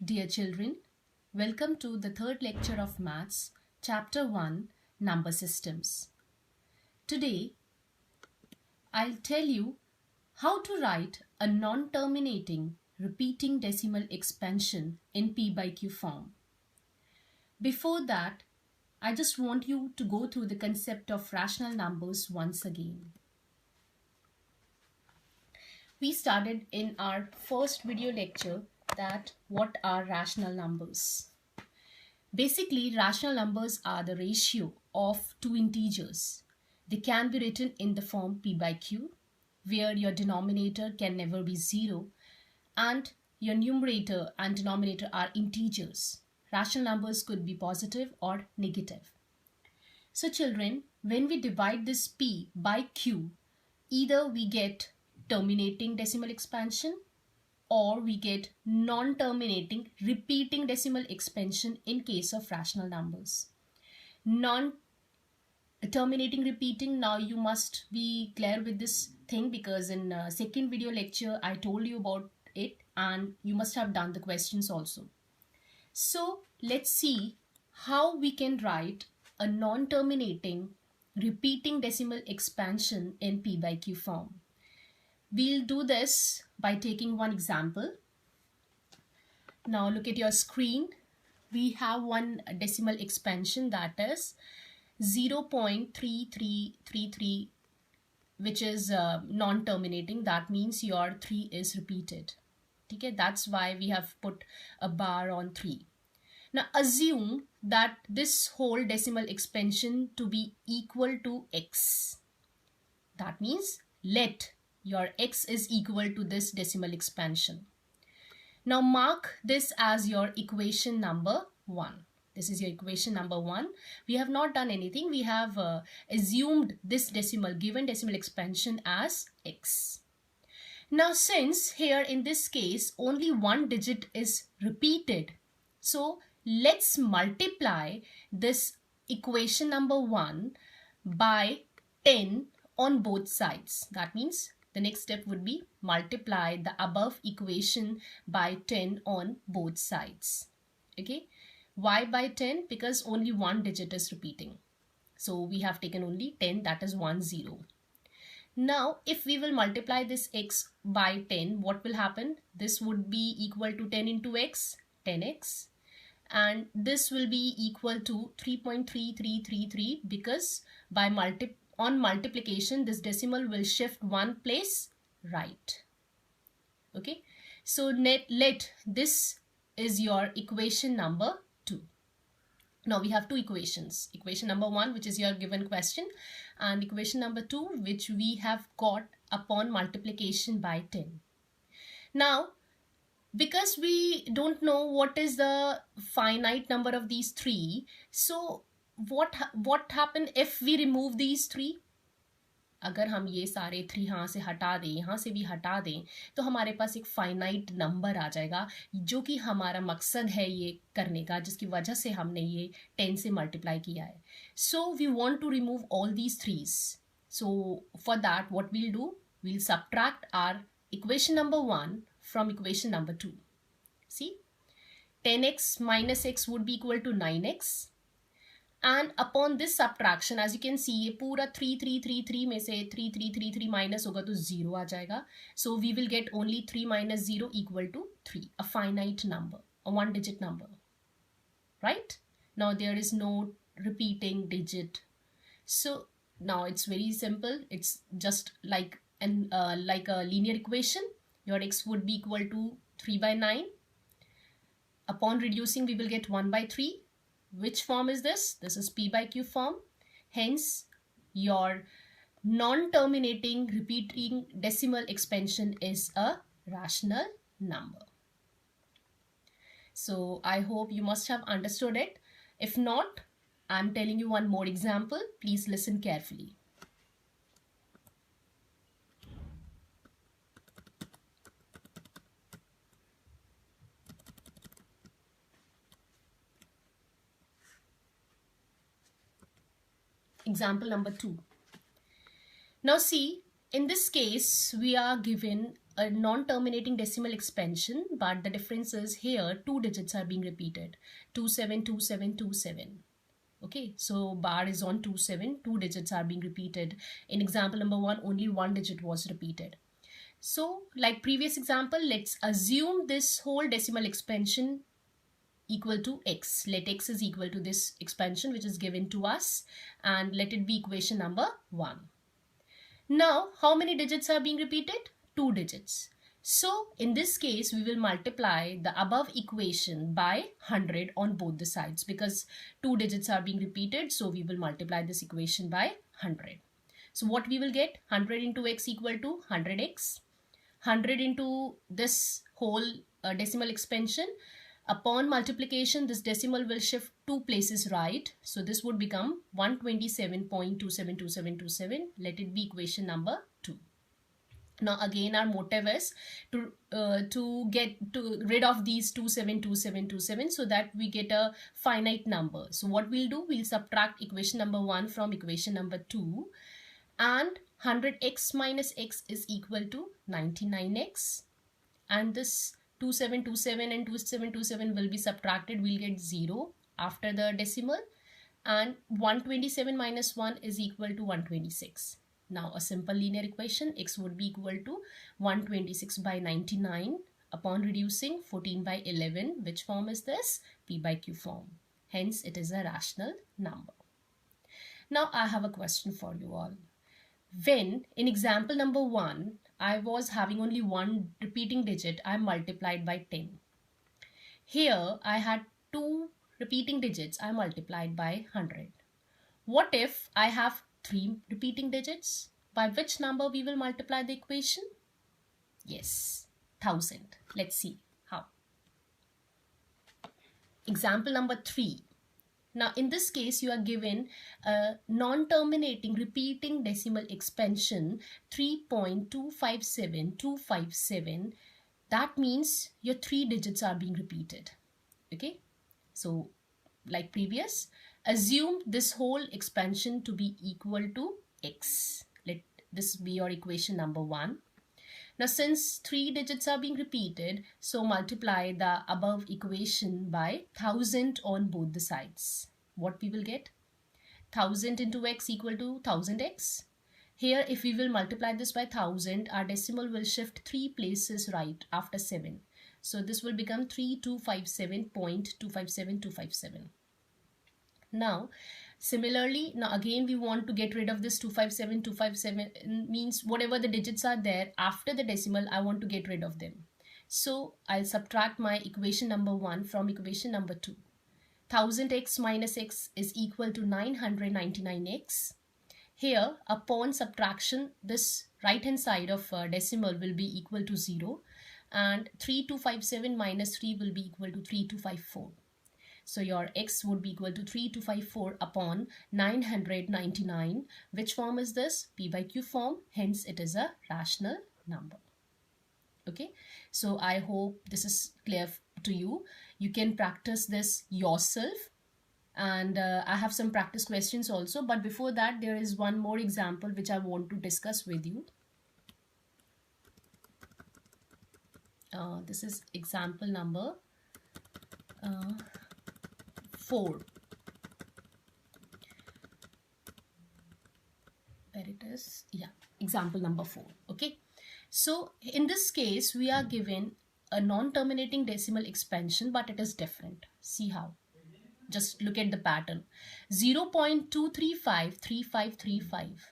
Dear children, welcome to the third lecture of Maths, Chapter 1, Number Systems. Today, I'll tell you how to write a non-terminating repeating decimal expansion in P by Q form. Before that, I just want you to go through the concept of rational numbers once again. We started in our first video lecture that what are rational numbers. Basically, rational numbers are the ratio of two integers. They can be written in the form P by Q, where your denominator can never be 0 and your numerator and denominator are integers. Rational numbers could be positive or negative. So children, when we divide this P by Q, either we get terminating decimal expansion or we get non-terminating repeating decimal expansion in case of rational numbers. Non-terminating repeating, now you must be clear with this thing because in second video lecture I told you about it and you must have done the questions also. So let's see how we can write a non-terminating repeating decimal expansion in P by Q form. We'll do this by taking one example. Now look at your screen. We have one decimal expansion, that is 0.3333, which is non-terminating. That means your 3 is repeated. Okay, that's why we have put a bar on 3. Now assume that this whole decimal expansion to be equal to x. That means let your x is equal to this decimal expansion. Now mark this as your equation number 1. This is your equation number 1. We have not done anything. We have assumed this given decimal expansion as x. Now since here in this case only one digit is repeated, so let's multiply this equation number 1 by 10 on both sides. That means the next step would be multiply the above equation by 10 on both sides. Okay, why by 10? Because only one digit is repeating. So we have taken only 10, that is 10. Now if we will multiply this x by 10, what will happen? This would be equal to 10 into x, 10x. And this will be equal to 3.3333 because by multiplication this decimal will shift one place right. Okay, so let this is your equation number 2. Now we have two equations, equation number 1 which is your given question and equation number 2 which we have got upon multiplication by 10. Now because we don't know what is the finite number of these 3, so what happen if we remove these 3? अगर हम ये सारे 3 यहाँ से हटा दें, यहाँ से भी हटा दें, तो हमारे पास एक फाइनाइट नंबर आ जाएगा जो कि हमारा मकसद है ये करने का, जिसकी वजह से हमने ये 10 से मल्टीप्लाई किया है. So we want to remove all these 3s. So for that what we'll do, we'll subtract our equation number 1 from equation number 2. See, 10x minus x would be equal to 9x. And upon this subtraction, as you can see, ये पूरा 3333 में से 3333 minus होगा तो 0 आ जाएगा. So we will get only 3 minus 0 equal to 3, a finite number, a one digit number. Right? Now there is no repeating digit. So now it's very simple. It's just like a linear equation. Your x would be equal to 3 by 9. Upon reducing, we will get 1 by 3. Which form is this? This is P by Q form. Hence, your non-terminating repeating decimal expansion is a rational number. So, I hope you must have understood it. If not, I'm telling you one more example. Please listen carefully. Example number 2. Now see, in this case, we are given a non-terminating decimal expansion, but the difference is here 2 digits are being repeated. 272727. Okay, so bar is on 27, 2 digits are being repeated. In example number 1, only 1 digit was repeated. So like previous example, let's assume this whole decimal expansion equal to x. Let x is equal to this expansion which is given to us, and let it be equation number 1. Now, how many digits are being repeated? 2 digits. So, in this case, we will multiply the above equation by 100 on both the sides, because 2 digits are being repeated. So, we will multiply this equation by 100. So, what we will get? 100 into x equal to 100x. 100 into this whole decimal expansion. Upon multiplication, this decimal will shift 2 places right. So this would become 127.272727. Let it be equation number 2. Now again, our motive is to get rid of these 272727 so that we get a finite number. So what we'll do, we'll subtract equation number 1 from equation number 2, and 100x minus x is equal to 99x, and this 2727 and 2727 will be subtracted. We'll get 0 after the decimal, and 127 minus 1 is equal to 126. Now a simple linear equation, x would be equal to 126 by 99 upon reducing 14 by 11. Which form is this? P by Q form. Hence it is a rational number. Now I have a question for you all. When in example number 1, I was having only one repeating digit, I multiplied by 10. Here I had 2 repeating digits, I multiplied by 100. What if I have 3 repeating digits? By which number we will multiply the equation? Yes, 1000. Let's see how. Example number 3. Now in this case, you are given a non-terminating repeating decimal expansion 3.257257. That means your 3 digits are being repeated. Okay, so like previous, assume this whole expansion to be equal to x. Let this be your equation number 1. Now since 3 digits are being repeated, so multiply the above equation by 1000 on both the sides. What we will get? 1000 into x equal to 1000x. Here if we will multiply this by 1000, our decimal will shift 3 places right after 7. So this will become 3257.257257. Now similarly, now again we want to get rid of this 257 means whatever the digits are there after the decimal, I want to get rid of them. So I'll subtract my equation number 1 from equation number 2. 1000x minus x is equal to 999x. Here upon subtraction, this right hand side of decimal will be equal to 0, and 3257 minus 3 will be equal to 3254. So your x would be equal to 3254 upon 999. Which form is this? P by Q form. Hence it is a rational number. Okay, so I hope this is clear to you. You can practice this yourself, and I have some practice questions also, but before that there is one more example which I want to discuss with you. This is example number 4. Where it is? Yeah, example number 4. Okay, so in this case we are given a non-terminating decimal expansion, but it is different. See how? Just look at the pattern. 0.2353535.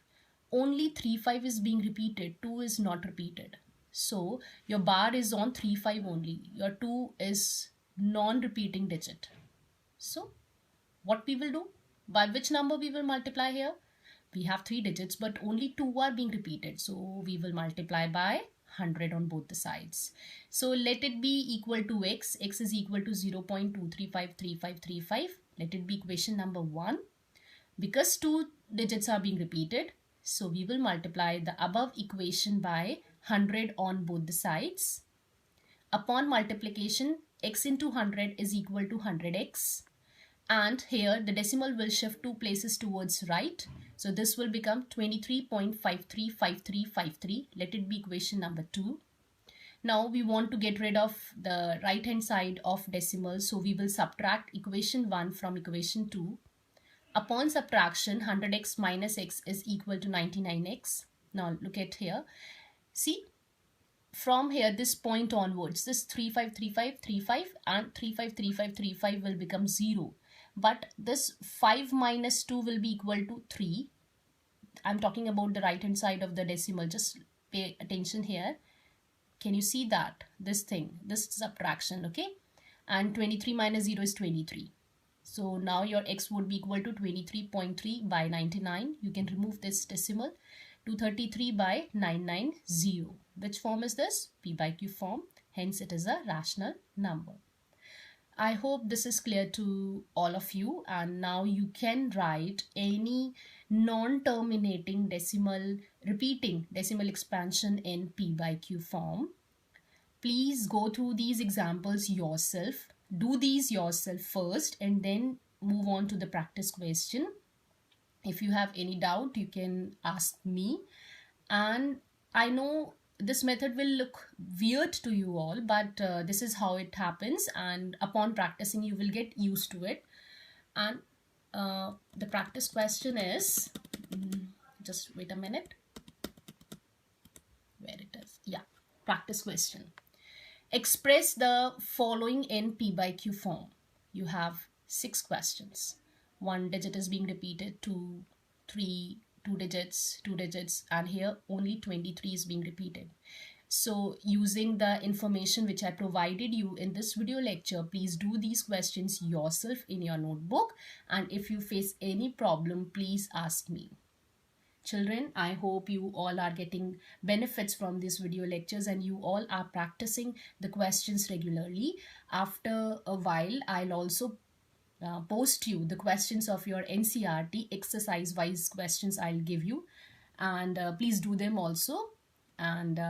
Only 35 is being repeated, 2 is not repeated. So your bar is on 35 only. Your 2 is non-repeating digit. So what we will do? By which number we will multiply here? We have 3 digits, but only 2 are being repeated. So we will multiply by 100 on both the sides. So let it be equal to x. X is equal to 0.2353535. Let it be equation number 1. Because 2 digits are being repeated, so we will multiply the above equation by 100 on both the sides. Upon multiplication, x into 100 is equal to 100x. And here the decimal will shift 2 places towards right. So this will become 23.535353. Let it be equation number 2. Now we want to get rid of the right hand side of decimal, so we will subtract equation 1 from equation 2. Upon subtraction, 100x minus x is equal to 99x. Now look at here. See, from here, this point onwards, this 353535 and 353535 will become 0. But this 5 minus 2 will be equal to 3. I'm talking about the right hand side of the decimal. Just pay attention here. Can you see that? This thing, this subtraction, okay? And 23 minus 0 is 23. So now your x would be equal to 23.3 by 99. You can remove this decimal. 233 by 990. Which form is this? P by Q form. Hence it is a rational number. I hope this is clear to all of you, and now you can write any non-terminating decimal, repeating decimal expansion in P by Q form. Please go through these examples yourself. Do these yourself first and then move on to the practice question. If you have any doubt, you can ask me. And I know this method will look weird to you all, but this is how it happens, and upon practicing you will get used to it. And the practice question is, just wait a minute, where it is, yeah, practice question. Express the following in P by Q form. You have 6 questions. 1 digit is being repeated, 2, 3, 2 digits, and here only 23 is being repeated. So using the information which I provided you in this video lecture, please do these questions yourself in your notebook, and if you face any problem, please ask me. Children, I hope you all are getting benefits from these video lectures and you all are practicing the questions regularly. After a while, I'll also post you the questions of your NCRT exercise wise questions I'll give you, and please do them also, and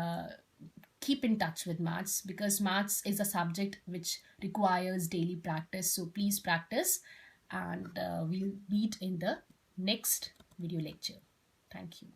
keep in touch with maths, because maths is a subject which requires daily practice. So please practice, and we'll meet in the next video lecture. Thank you.